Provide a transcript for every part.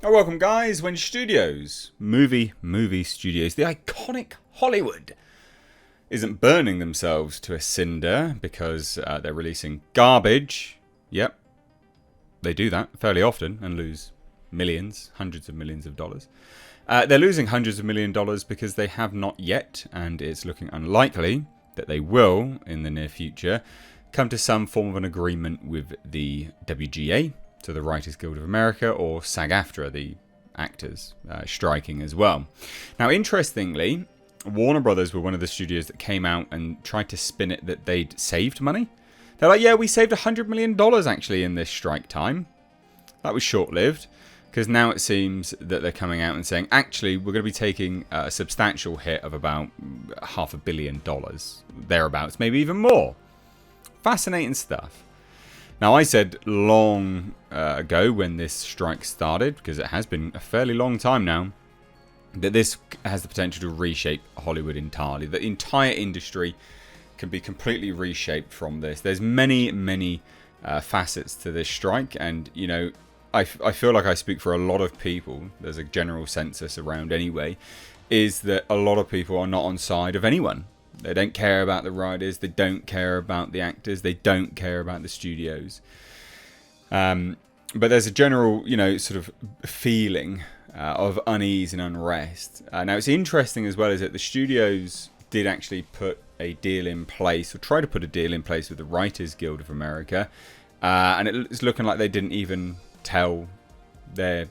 Oh, welcome guys. When studios, movie studios, the iconic Hollywood, isn't burning themselves to a cinder because they're releasing garbage. Yep, they do that fairly often and lose millions, hundreds of millions of dollars. They're losing hundreds of million dollars because they have not yet, and it's looking unlikely that they will in the near future, come to some form of an agreement with the WGA, so the Writers Guild of America, or SAG-AFTRA, the actors, striking as well. Now, interestingly, Warner Brothers were one of the studios that came out and tried to spin it that they'd saved money. They're like, yeah, we saved $100 million actually in this strike time. That was short-lived, because now it seems that they're coming out and saying, actually, we're going to be taking a substantial hit of about $500 million, thereabouts, maybe even more. Fascinating stuff. Now, I said long ago when this strike started, because it has been a fairly long time now, that this has the potential to reshape Hollywood entirely. The entire industry can be completely reshaped from this. There's many facets to this strike, and, you know, I feel like I speak for a lot of people. There's a general census around anyway, is that a lot of people are not on side of anyone. They don't care about the writers. They don't care about the actors. They don't care about the studios. But there's a general, you know, sort of feeling of unease and unrest. Now, it's interesting as well is that the studios did actually put a deal in place, or try to put a deal in place with the Writers Guild of America. And it's looking like they didn't even tell their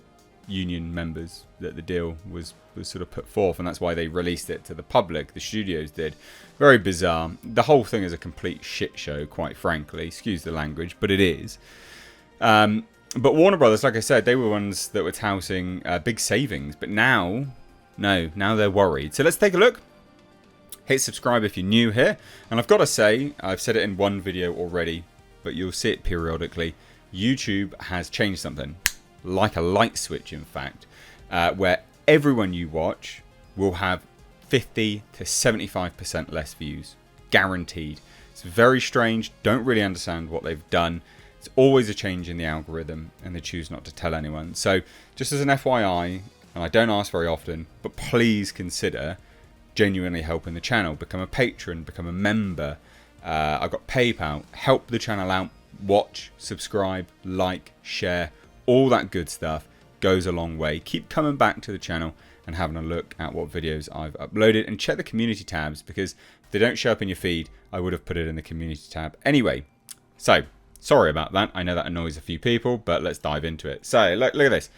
union members that the deal was sort of put forth, and that's why they released it to the public. The studios did. Very bizarre. The whole thing is a complete shit show, quite frankly. Excuse the language, but it is. But Warner Brothers, like I said, they were ones that were touting big savings, but now they're worried. So let's take a look. Hit subscribe if you're new here, and I've got to say, I've said it in one video already, but you'll see it periodically. YouTube has changed something, like a light switch, in fact, where everyone you watch will have 50 to 75% less views, guaranteed. It's very strange. Don't really understand what they've done. It's always a change in the algorithm, and they choose not to tell anyone. So, just as an FYI, and I don't ask very often, but please consider genuinely helping the channel. Become a patron, become a member. I've got PayPal. Help the channel out. Watch, subscribe, like, share, all that good stuff goes a long way. Keep coming back to the channel and having a look at what videos I've uploaded, and check the community tabs, because if they don't show up in your feed, I would have put it in the community tab anyway. So, sorry about that. I know that annoys a few people, but let's dive into it. So, look at this.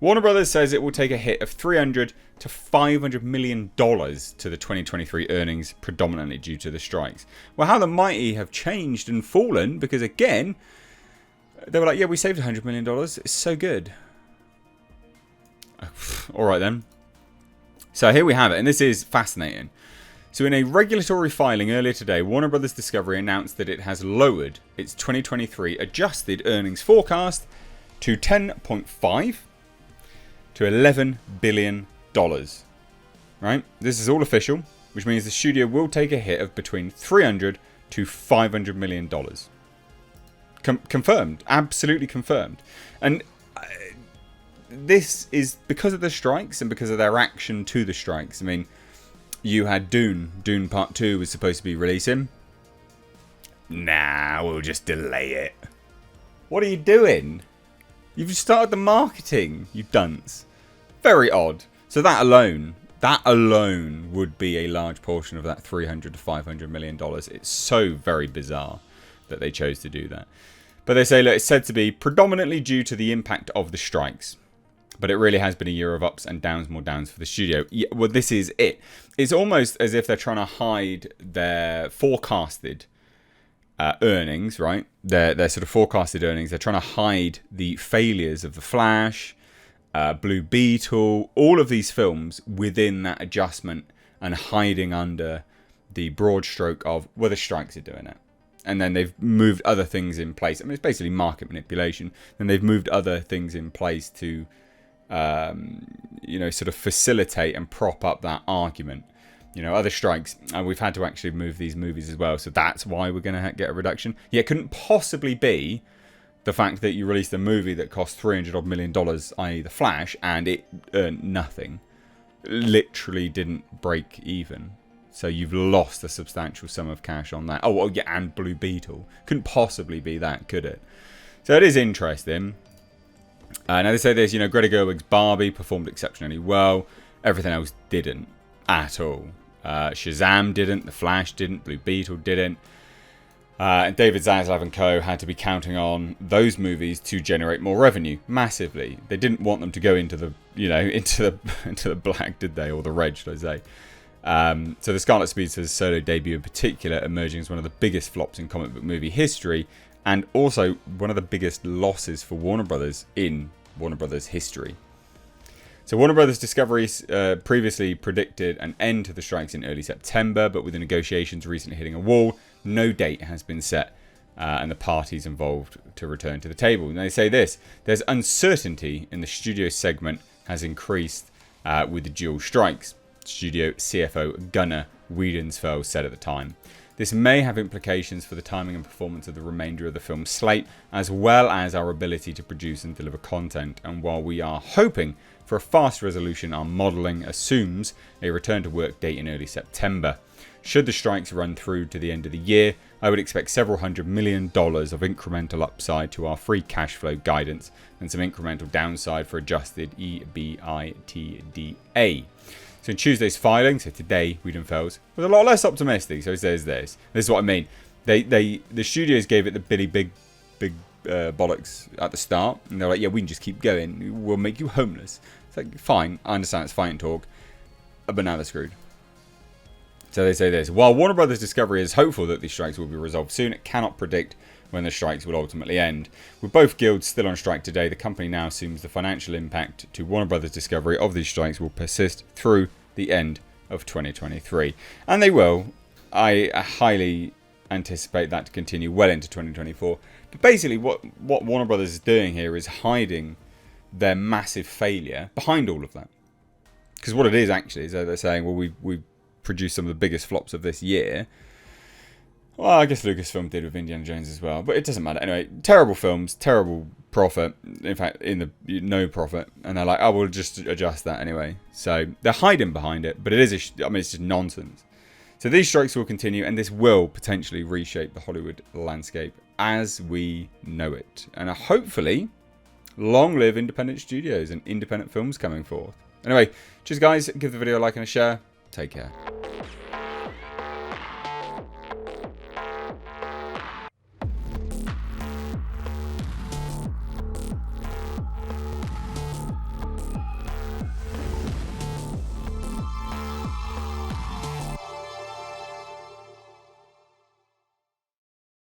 Warner Brothers says it will take a hit of $300 to $500 million to the 2023 earnings, predominantly due to the strikes. Well, how the mighty have changed and fallen, because again, they were like, yeah, we saved $100 million. It's so good. All right, then. So here we have it, and this is fascinating. So in a regulatory filing earlier today, Warner Brothers Discovery announced that it has lowered its 2023 adjusted earnings forecast to $10.5 to $11 billion. Right? This is all official, which means the studio will take a hit of between $300 to $500 million. Confirmed. Absolutely confirmed. And this is because of the strikes and because of their action to the strikes. I mean, you had Dune. Dune Part 2 was supposed to be releasing. Nah, we'll just delay it. What are you doing? You've started the marketing, you dunce. Very odd. So that alone would be a large portion of that $300 to $500 million. It's so very bizarre that they chose to do that. But they say, look, it's said to be predominantly due to the impact of the strikes. But it really has been a year of ups and downs, more downs for the studio. Yeah, well, this is it. It's almost as if they're trying to hide their forecasted earnings, right? Their sort of forecasted earnings. They're trying to hide the failures of The Flash, Blue Beetle, all of these films within that adjustment, and hiding under the broad stroke of, well, the strikes are doing it. And then they've moved other things in place. I mean, it's basically market manipulation. And they've moved other things in place to, you know, sort of facilitate and prop up that argument. You know, other strikes, and we've had to actually move these movies as well. So that's why we're going to get a reduction. Yeah, it couldn't possibly be the fact that you released a movie that cost $300 million, i.e. The Flash, and it earned nothing. Literally didn't break even. So you've lost a substantial sum of cash on that. Oh, well, yeah, and Blue Beetle. Couldn't possibly be that, could it? So it is interesting. Now they say this, Greta Gerwig's Barbie performed exceptionally well. Everything else didn't at all. Shazam didn't, The Flash didn't, Blue Beetle didn't. And David Zaslav and co. had to be counting on those movies to generate more revenue massively. They didn't want them to go into the, into the black, did they, or the red, should I say? So the Scarlet Speedster's solo debut in particular emerging as one of the biggest flops in comic book movie history, and also one of the biggest losses for Warner Brothers in Warner Brothers history. So Warner Brothers Discovery previously predicted an end to the strikes in early September, but with the negotiations recently hitting a wall, no date has been set, and the parties involved to return to the table. And they say this: there's uncertainty in the studio segment has increased with the dual strikes. Studio CFO Gunnar Wiedensfeld said at the time. This may have implications for the timing and performance of the remainder of the film's slate, as well as our ability to produce and deliver content. And while we are hoping for a fast resolution, our modelling assumes a return to work date in early September. Should the strikes run through to the end of the year, I would expect several $100 million of incremental upside to our free cash flow guidance and some incremental downside for adjusted EBITDA. So in Tuesday's filing, so today, Wiedenfels was a lot less optimistic. So he says this. This is what I mean. The studios gave it the Billy Big bollocks at the start, and they're like, yeah, we can just keep going. We'll make you homeless. It's like, fine, I understand it's fighting talk, but now they're screwed. So they say this: while Warner Brothers Discovery is hopeful that these strikes will be resolved soon, it cannot predict when the strikes will ultimately end. With both guilds still on strike today, the company now assumes the financial impact to Warner Brothers Discovery of these strikes will persist through the end of 2023. And they will. I highly anticipate that to continue well into 2024. But basically what Warner Brothers is doing here is hiding their massive failure behind all of that. Because what it is actually is that they're saying, well, we produced some of the biggest flops of this year. Well, I guess Lucasfilm did with Indiana Jones as well, but it doesn't matter. Anyway, terrible films, terrible profit. In fact, no profit, and they're like, oh, we'll just adjust that anyway. So they're hiding behind it, but it is, it's just nonsense. So these strikes will continue, and this will potentially reshape the Hollywood landscape as we know it. And hopefully, long live independent studios and independent films coming forth. Anyway, cheers guys, give the video a like and a share. Take care.